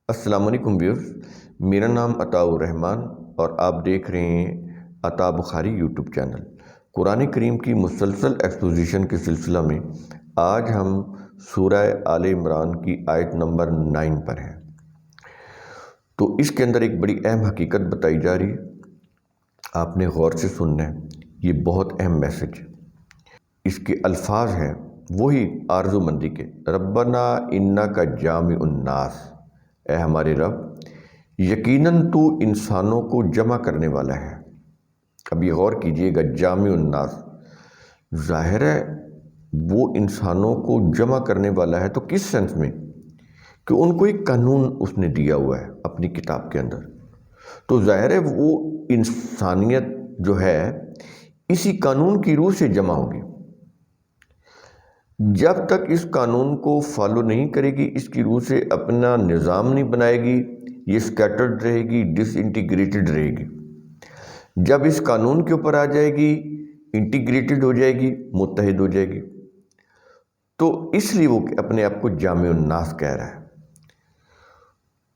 السلام علیکم ویورز، میرا نام عطاء الرحمن اور آپ دیکھ رہے ہیں عطاء بخاری یوٹیوب چینل۔ قرآن کریم کی مسلسل ایکسپوزیشن کے سلسلہ میں آج ہم سورہ آل عمران کی آیت نمبر 9 پر ہیں۔ تو اس کے اندر ایک بڑی اہم حقیقت بتائی جا رہی ہے، آپ نے غور سے سننا ہے، یہ بہت اہم میسج۔ اس کے الفاظ ہیں وہی آرزو مندی کے، ربنا انکا جامع الناس، اے ہمارے رب یقیناً تو انسانوں کو جمع کرنے والا ہے۔ اب یہ غور کیجئے گا، جامع الناس، ظاہر ہے وہ انسانوں کو جمع کرنے والا ہے، تو کس سینس میں کہ ان کو ایک قانون اس نے دیا ہوا ہے اپنی کتاب کے اندر، تو ظاہر ہے وہ انسانیت جو ہے اسی قانون کی روح سے جمع ہوگی۔ جب تک اس قانون کو فالو نہیں کرے گی، اس کی روح سے اپنا نظام نہیں بنائے گی، یہ سکیٹرڈ رہے گی، ڈس انٹیگریٹڈ رہے گی۔ جب اس قانون کے اوپر آ جائے گی، انٹیگریٹڈ ہو جائے گی، متحد ہو جائے گی، تو اس لیے وہ اپنے آپ کو جامع الناس کہہ رہا ہے۔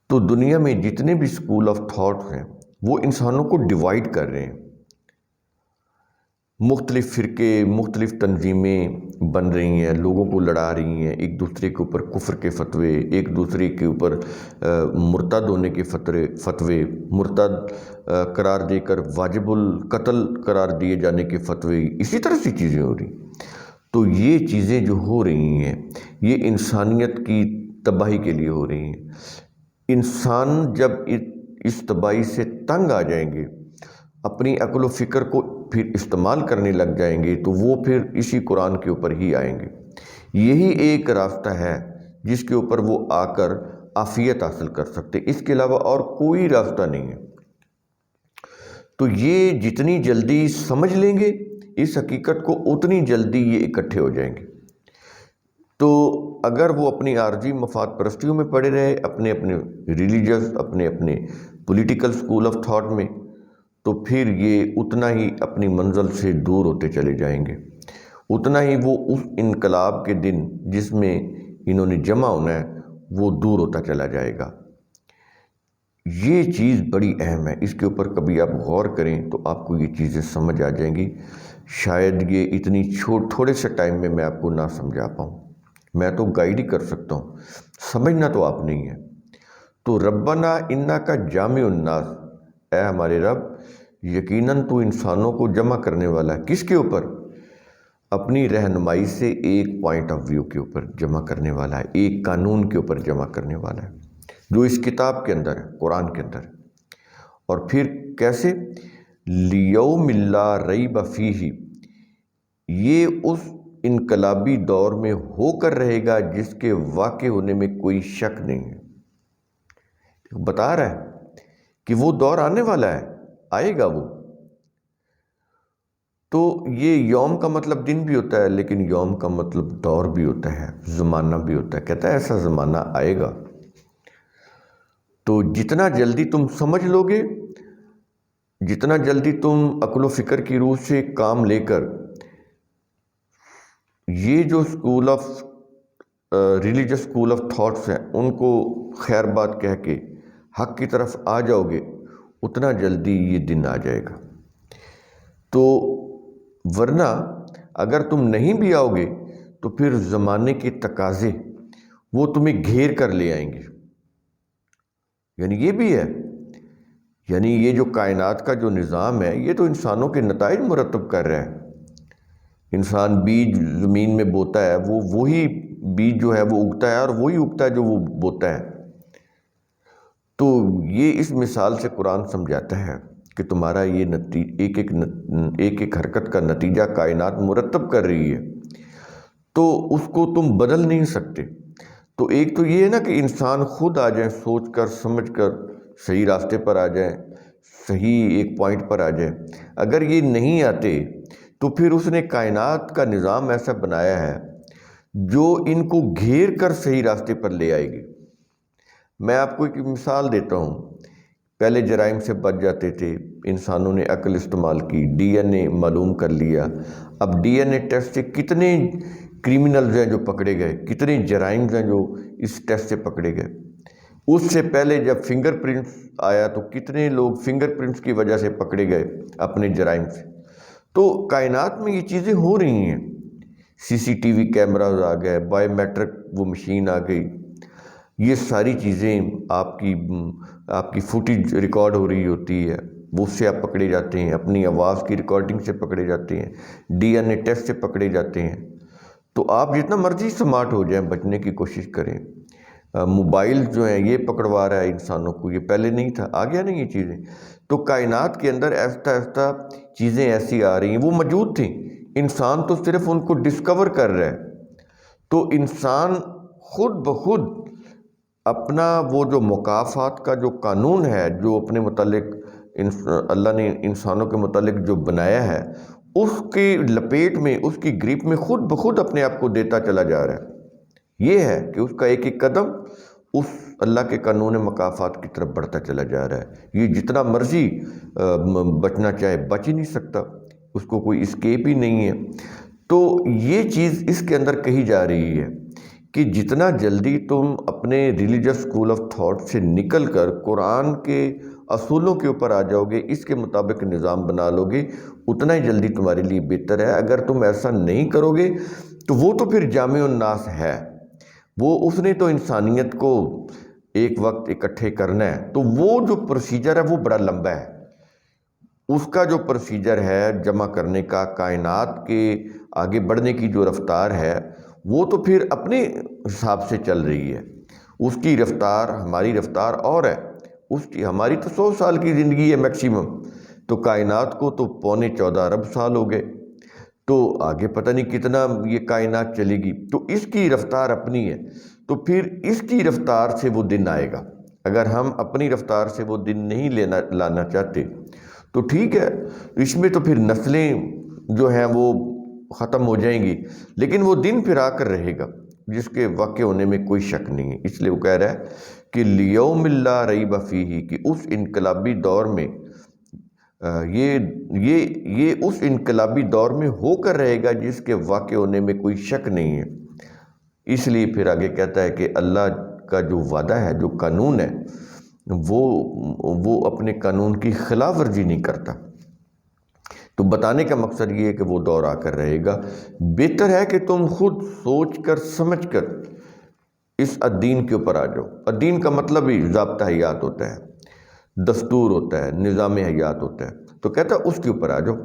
تو دنیا میں جتنے بھی اسکول آف تھاٹس ہیں وہ انسانوں کو ڈیوائیڈ کر رہے ہیں، مختلف فرقے، مختلف تنظیمیں بن رہی ہیں، لوگوں کو لڑا رہی ہیں، ایک دوسرے کے اوپر کفر کے فتوے، ایک دوسرے کے اوپر مرتد ہونے کے فتوے، مرتد قرار دے کر واجب القتل قرار دیے جانے کے فتوے، اسی طرح سے چیزیں ہو رہی۔ تو یہ چیزیں جو ہو رہی ہیں یہ انسانیت کی تباہی کے لیے ہو رہی ہیں۔ انسان جب اس تباہی سے تنگ آ جائیں گے، اپنی عقل و فکر کو پھر استعمال کرنے لگ جائیں گے، تو وہ پھر اسی قرآن کے اوپر ہی آئیں گے۔ یہی ایک راستہ ہے جس کے اوپر وہ آ کر عافیت حاصل کر سکتے، اس کے علاوہ اور کوئی راستہ نہیں ہے۔ تو یہ جتنی جلدی سمجھ لیں گے اس حقیقت کو، اتنی جلدی یہ اکٹھے ہو جائیں گے۔ تو اگر وہ اپنی عارضی مفاد پرستیوں میں پڑے رہے، اپنے ریلیجس، اپنے پولیٹیکل اسکول آف تھاٹ میں، تو پھر یہ اتنا ہی اپنی منزل سے دور ہوتے چلے جائیں گے، اتنا ہی وہ اس انقلاب کے دن جس میں انہوں نے جمع ہونا ہے وہ دور ہوتا چلا جائے گا۔ یہ چیز بڑی اہم ہے، اس کے اوپر کبھی آپ غور کریں تو آپ کو یہ چیزیں سمجھ آ جائیں گی۔ شاید یہ اتنی تھوڑے سے ٹائم میں آپ کو نہ سمجھا پاؤں، میں تو گائیڈ ہی کر سکتا ہوں، سمجھنا تو آپ نہیں ہے۔ تو ربنا انکا جامع الناس، اے ہمارے رب یقیناً تو انسانوں کو جمع کرنے والا ہے، کس کے اوپر؟ اپنی رہنمائی سے ایک پوائنٹ آف ویو کے اوپر جمع کرنے والا ہے، ایک قانون کے اوپر جمع کرنے والا ہے جو اس کتاب کے اندر ہے، قرآن کے اندر ہے۔ اور پھر کیسے؟ لیوم لا ریب فیہ، یہ اس انقلابی دور میں ہو کر رہے گا جس کے واقع ہونے میں کوئی شک نہیں ہے۔ بتا رہا ہے کہ وہ دور آنے والا ہے، آئے گا وہ۔ تو یہ یوم کا مطلب دن بھی ہوتا ہے، لیکن یوم کا مطلب دور بھی ہوتا ہے، زمانہ بھی ہوتا ہے۔ کہتا ہے ایسا زمانہ آئے گا۔ تو جتنا جلدی تم سمجھ لو گے، جتنا جلدی تم عقل و فکر کی روح سے کام لے کر یہ جو ریلیجس اسکول آف تھاٹس ہیں ان کو خیر بات کہہ کے حق کی طرف آ جاؤ گے، اتنا جلدی یہ دن آ جائے گا۔ تو ورنہ اگر تم نہیں بھی آؤ گے تو پھر زمانے کے تقاضے وہ تمہیں گھیر کر لے آئیں گے۔ یعنی یہ بھی ہے، یعنی یہ جو کائنات کا جو نظام ہے یہ تو انسانوں کے نتائج مرتب کر رہا ہے۔ انسان بیج زمین میں بوتا ہے، وہی بیج جو ہے وہ اگتا ہے، اور وہی اگتا ہے جو وہ بوتا ہے۔ تو یہ اس مثال سے قرآن سمجھاتا ہے کہ تمہارا یہ ایک حرکت کا نتیجہ کائنات مرتب کر رہی ہے، تو اس کو تم بدل نہیں سکتے۔ تو ایک تو یہ ہے نا کہ انسان خود آ جائیں، سوچ کر سمجھ کر صحیح راستے پر آ جائیں، صحیح ایک پوائنٹ پر آ جائیں۔ اگر یہ نہیں آتے تو پھر اس نے کائنات کا نظام ایسا بنایا ہے جو ان کو گھیر کر صحیح راستے پر لے آئے گی۔ میں آپ کو ایک مثال دیتا ہوں۔ پہلے جرائم سے بچ جاتے تھے، انسانوں نے عقل استعمال کی، ڈی این اے معلوم کر لیا۔ اب ڈی این اے ٹیسٹ سے کتنے کریمنلز ہیں جو پکڑے گئے، کتنے جرائم ہیں جو اس ٹیسٹ سے پکڑے گئے۔ اس سے پہلے جب فنگر پرنٹس آیا تو کتنے لوگ فنگر پرنٹس کی وجہ سے پکڑے گئے اپنے جرائم سے۔ تو کائنات میں یہ چیزیں ہو رہی ہیں، سی سی ٹی وی کیمراز آ گئے، بایو میٹرک وہ مشین آ گئی، یہ ساری چیزیں آپ کی فوٹیج ریکارڈ ہو رہی ہوتی ہے، وہ اس سے آپ پکڑے جاتے ہیں، اپنی آواز کی ریکارڈنگ سے پکڑے جاتے ہیں، ڈی این اے ٹیسٹ سے پکڑے جاتے ہیں۔ تو آپ جتنا مرضی سمارٹ ہو جائیں بچنے کی کوشش کریں۔ موبائل جو ہیں یہ پکڑوا رہا ہے انسانوں کو، یہ پہلے نہیں تھا، آ گیا نا یہ چیزیں۔ تو کائنات کے اندر آہستہ آہستہ چیزیں ایسی آ رہی ہیں، وہ موجود تھیں، انسان تو صرف ان کو ڈسکور کر رہا ہے۔ تو انسان خود بخود اپنا وہ جو مکافات کا جو قانون ہے، جو اپنے متعلق اللہ نے انسانوں کے متعلق جو بنایا ہے، اس کی لپیٹ میں، اس کی گریپ میں خود بخود اپنے آپ کو دیتا چلا جا رہا ہے۔ یہ ہے کہ اس کا ایک ایک قدم اس اللہ کے قانون مکافات کی طرف بڑھتا چلا جا رہا ہے۔ یہ جتنا مرضی بچنا چاہے بچ ہی نہیں سکتا، اس کو کوئی اسکیپ ہی نہیں ہے۔ تو یہ چیز اس کے اندر کہی جا رہی ہے کہ جتنا جلدی تم اپنے ریلیجس اسکول آف تھاٹ سے نکل کر قرآن کے اصولوں کے اوپر آ جاؤ گے، اس کے مطابق نظام بنا لو گے، اتنا ہی جلدی تمہارے لیے بہتر ہے۔ اگر تم ایسا نہیں کرو گے تو وہ تو پھر جامع الناس ہے، وہ اس نے تو انسانیت کو ایک وقت اکٹھے کرنا ہے، تو وہ جو پروسیجر ہے وہ بڑا لمبا ہے۔ اس کا جو پروسیجر ہے جمع کرنے کا، کائنات کے آگے بڑھنے کی جو رفتار ہے، وہ تو پھر اپنے حساب سے چل رہی ہے۔ اس کی رفتار ہماری رفتار اور ہے، ہماری تو 100 سال کی زندگی ہے میکسیمم، تو کائنات کو تو 14.25 ارب سال ہو گئے، تو آگے پتہ نہیں کتنا یہ کائنات چلے گی۔ تو اس کی رفتار اپنی ہے، تو پھر اس کی رفتار سے وہ دن آئے گا۔ اگر ہم اپنی رفتار سے وہ دن نہیں لانا چاہتے تو ٹھیک ہے، اس میں تو پھر نسلیں جو ہیں وہ ختم ہو جائیں گی، لیکن وہ دن پھر آ کر رہے گا جس کے واقع ہونے میں کوئی شک نہیں ہے۔ اس لیے وہ کہہ رہا ہے کہ لیوم لا ریب فیہ، کہ اس انقلابی دور میں یہ اس انقلابی دور میں ہو کر رہے گا جس کے واقع ہونے میں کوئی شک نہیں ہے۔ اس لیے پھر آگے کہتا ہے کہ اللہ کا جو وعدہ ہے، جو قانون ہے، وہ اپنے قانون کی خلاف ورزی نہیں کرتا۔ تو بتانے کا مقصد یہ ہے کہ وہ دور آ کر رہے گا۔ بہتر ہے کہ تم خود سوچ کر سمجھ کر اس الدین کے اوپر آ جاؤ۔ الدین کا مطلب ہی ضابطہ حیات ہوتا ہے، دستور ہوتا ہے، نظام حیات ہوتا ہے۔ تو کہتا ہے اس کے اوپر آ جاؤ۔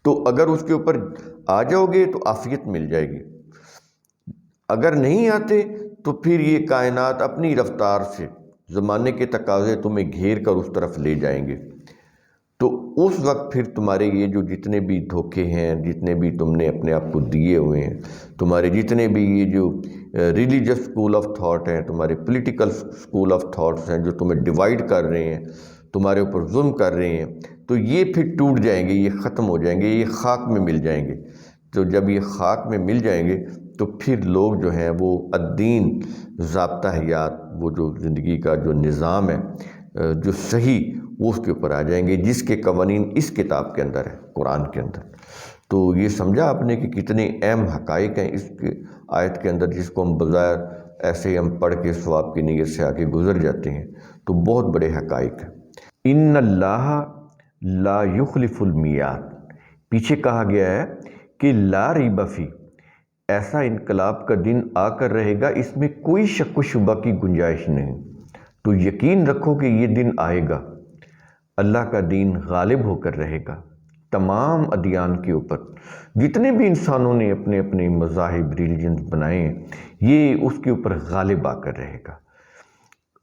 تو اگر اس کے اوپر آ جاؤ گے تو عافیت مل جائے گی، اگر نہیں آتے تو پھر یہ کائنات اپنی رفتار سے زمانے کے تقاضے تمہیں گھیر کر اس طرف لے جائیں گے۔ تو اس وقت پھر تمہارے یہ جو جتنے بھی دھوکے ہیں، جتنے بھی تم نے اپنے آپ کو دیے ہوئے ہیں، تمہارے جتنے بھی یہ جو ریلیجس اسکول آف تھاٹ ہیں، تمہارے پولیٹیکل اسکول آف تھاٹس ہیں جو تمہیں ڈیوائیڈ کر رہے ہیں، تمہارے اوپر ظلم کر رہے ہیں، تو یہ پھر ٹوٹ جائیں گے، یہ ختم ہو جائیں گے، یہ خاک میں مل جائیں گے۔ تو جب یہ خاک میں مل جائیں گے تو پھر لوگ جو ہیں وہ الدین، ضابطہ حیات، وہ جو زندگی کا جو نظام ہے جو صحیح، وہ اس کے اوپر آ جائیں گے، جس کے قوانین اس کتاب کے اندر ہے، قرآن کے اندر۔ تو یہ سمجھا آپ نے کہ کتنے اہم حقائق ہیں اس آیت کے اندر، جس کو ہم بظاہر ایسے ہی ہم پڑھ کے ثواب کی نیت سے آگے گزر جاتے ہیں، تو بہت بڑے حقائق ہیں۔ ان اللہ لا یخلف المیعاد، پیچھے کہا گیا ہے کہ لا ریب فیہ، ایسا انقلاب کا دن آ کر رہے گا، اس میں کوئی شک و شبہ کی گنجائش نہیں۔ تو یقین رکھو کہ یہ دن آئے گا، اللہ کا دین غالب ہو کر رہے گا تمام ادیان کے اوپر۔ جتنے بھی انسانوں نے اپنے اپنے مذاہب، ریلیجنز بنائے ہیں، یہ اس کے اوپر غالب آ کر رہے گا۔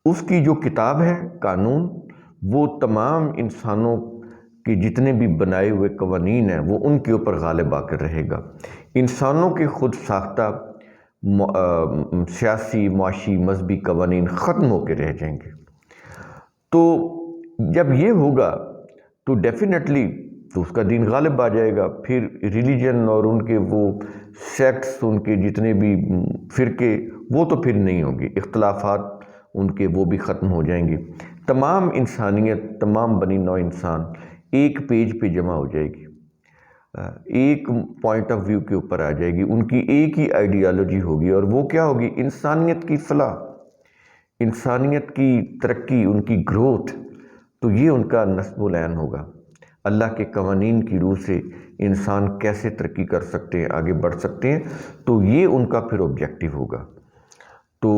اس کی جو کتاب ہے، قانون، وہ تمام انسانوں کے جتنے بھی بنائے ہوئے قوانین ہیں، وہ ان کے اوپر غالب آ کر رہے گا۔ انسانوں کے خود ساختہ سیاسی، معاشی، مذہبی قوانین ختم ہو کے رہ جائیں گے۔ تو جب یہ ہوگا تو ڈیفینیٹلی تو اس کا دین غالب آ جائے گا، پھر ریلیجن اور ان کے وہ سیکٹس، ان کے جتنے بھی فرقے، وہ تو پھر نہیں ہوں گے، اختلافات ان کے وہ بھی ختم ہو جائیں گے۔ تمام انسانیت، تمام بنی نوع انسان ایک پیج پہ جمع ہو جائے گی، ایک پوائنٹ آف ویو کے اوپر آ جائے گی، ان کی ایک ہی آئیڈیالوجی ہوگی، اور وہ کیا ہوگی؟ انسانیت کی فلاح، انسانیت کی ترقی، ان کی گروتھ، تو یہ ان کا نصب العین ہوگا۔ اللہ کے قوانین کی روح سے انسان کیسے ترقی کر سکتے ہیں، آگے بڑھ سکتے ہیں، تو یہ ان کا پھر آبجیکٹیو ہوگا۔ تو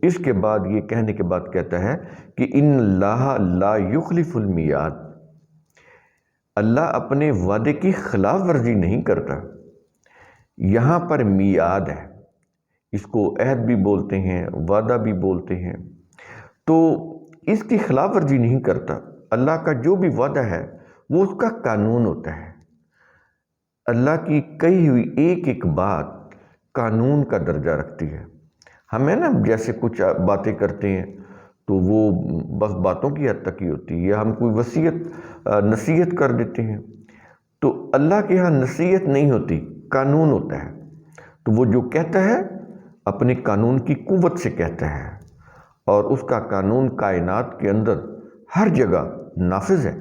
اس کے بعد یہ کہنے کے بعد کہتا ہے کہ ان اللہ لا یخلف المیعاد، اللہ اپنے وعدے کی خلاف ورزی نہیں کرتا۔ یہاں پر میعاد ہے، اس کو عہد بھی بولتے ہیں، وعدہ بھی بولتے ہیں، تو اس کی خلاف ورزی نہیں کرتا۔ اللہ کا جو بھی وعدہ ہے وہ اس کا قانون ہوتا ہے۔ اللہ کی کہی ہوئی ایک ایک بات قانون کا درجہ رکھتی ہے۔ ہمیں نا جیسے کچھ باتیں کرتے ہیں تو وہ بس باتوں کی حد تک ہی ہوتی ہے، یا ہم کوئی نصیحت کر دیتے ہیں، تو اللہ کے ہاں نصیحت نہیں ہوتی، قانون ہوتا ہے۔ تو وہ جو کہتا ہے اپنے قانون کی قوت سے کہتا ہے، اور اس کا قانون کائنات کے اندر ہر جگہ نافذ ہے۔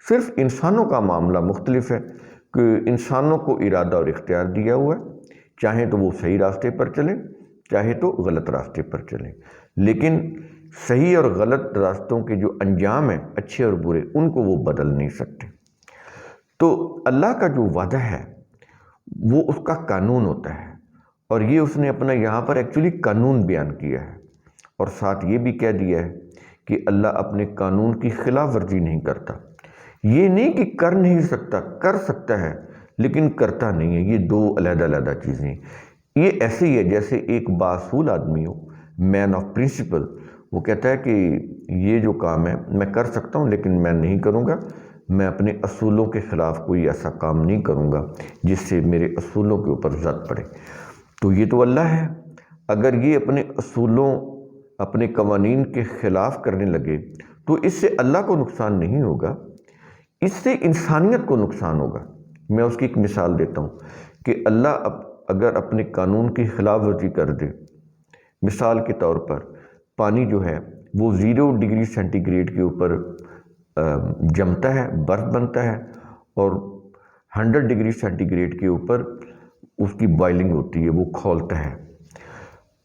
صرف انسانوں کا معاملہ مختلف ہے کہ انسانوں کو ارادہ اور اختیار دیا ہوا ہے، چاہیں تو وہ صحیح راستے پر چلیں، چاہے تو غلط راستے پر چلیں، لیکن صحیح اور غلط راستوں کے جو انجام ہیں، اچھے اور برے، ان کو وہ بدل نہیں سکتے۔ تو اللہ کا جو وعدہ ہے وہ اس کا قانون ہوتا ہے، اور یہ اس نے اپنا یہاں پر ایکچولی قانون بیان کیا ہے، اور ساتھ یہ بھی کہہ دیا ہے کہ اللہ اپنے قانون کی خلاف ورزی نہیں کرتا۔ یہ نہیں کہ کر نہیں سکتا، کر سکتا ہے لیکن کرتا نہیں ہے، یہ دو علیحدہ علیحدہ چیزیں۔ یہ ایسے ہی ہے جیسے ایک باصول آدمی ہو، مین آف پرنسپل، وہ کہتا ہے کہ یہ جو کام ہے میں کر سکتا ہوں لیکن میں نہیں کروں گا، میں اپنے اصولوں کے خلاف کوئی ایسا کام نہیں کروں گا جس سے میرے اصولوں کے اوپر زد پڑے۔ تو یہ تو اللہ ہے، اگر یہ اپنے اصولوں، اپنے قوانین کے خلاف کرنے لگے تو اس سے اللہ کو نقصان نہیں ہوگا، اس سے انسانیت کو نقصان ہوگا۔ میں اس کی ایک مثال دیتا ہوں کہ اللہ اگر اپنے قانون کی خلاف ورزی کر دے، مثال کے طور پر پانی جو ہے وہ 0 ڈگری سینٹی گریڈ کے اوپر جمتا ہے، برف بنتا ہے، اور 100 ڈگری سینٹی گریڈ کے اوپر اس کی بوائلنگ ہوتی ہے، وہ کھولتا ہے۔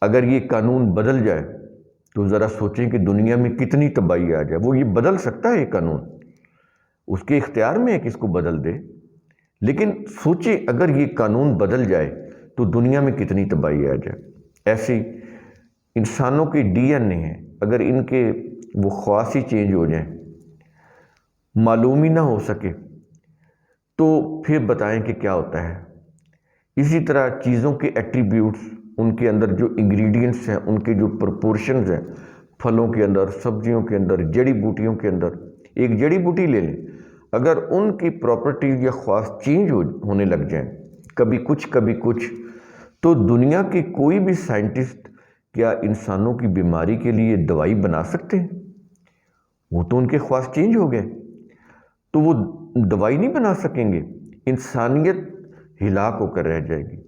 اگر یہ قانون بدل جائے تو ذرا سوچیں کہ دنیا میں کتنی تباہی آ جائے۔ وہ یہ بدل سکتا ہے، یہ قانون اس کے اختیار میں ہے کہ اس کو بدل دے، لیکن سوچیں اگر یہ قانون بدل جائے تو دنیا میں کتنی تباہی آ جائے۔ ایسے انسانوں کے ڈی این اے ہیں، اگر ان کے وہ خواص ہی چینج ہو جائیں، معلوم ہی نہ ہو سکے، تو پھر بتائیں کہ کیا ہوتا ہے۔ اسی طرح چیزوں کے ایٹریبیوٹس، ان کے اندر جو انگریڈینٹس ہیں، ان کے جو پرپورشنز ہیں، پھلوں کے اندر، سبزیوں کے اندر، جڑی بوٹیوں کے اندر، ایک جڑی بوٹی لے لیں، اگر ان کی پراپرٹیز یا خواص چینج ہونے لگ جائیں، کبھی کچھ، تو دنیا کے کوئی بھی سائنٹسٹ کیا انسانوں کی بیماری کے لیے دوائی بنا سکتے ہیں؟ وہ تو ان کے خواص چینج ہو گئے، تو وہ دوائی نہیں بنا سکیں گے۔ انسانیت ہلاک ہو کر رہ جائے گی،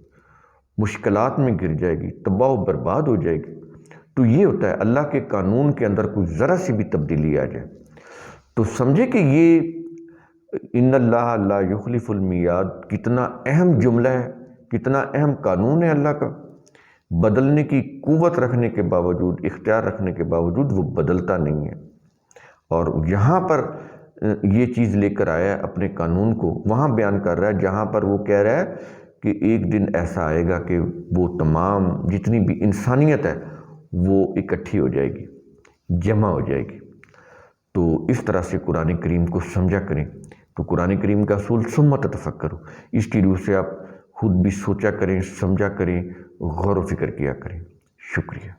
مشکلات میں گر جائے گی، تباہ و برباد ہو جائے گی۔ تو یہ ہوتا ہے اللہ کے قانون کے اندر کوئی ذرا سی بھی تبدیلی آ جائے تو سمجھے کہ یہ ان اللہ لا یخلف المیعاد کتنا اہم جملہ ہے، کتنا اہم قانون ہے اللہ کا۔ بدلنے کی قوت رکھنے کے باوجود، اختیار رکھنے کے باوجود وہ بدلتا نہیں ہے، اور یہاں پر یہ چیز لے کر آیا ہے اپنے قانون کو، وہاں بیان کر رہا ہے جہاں پر وہ کہہ رہا ہے کہ ایک دن ایسا آئے گا کہ وہ تمام جتنی بھی انسانیت ہے وہ اکٹھی ہو جائے گی، جمع ہو جائے گی۔ تو اس طرح سے قرآن کریم کو سمجھا کریں۔ تو قرآن کریم کا اصول ثم تفکروا، اس کی روح سے آپ خود بھی سوچا کریں، سمجھا کریں، غور و فکر کیا کریں۔ شکریہ۔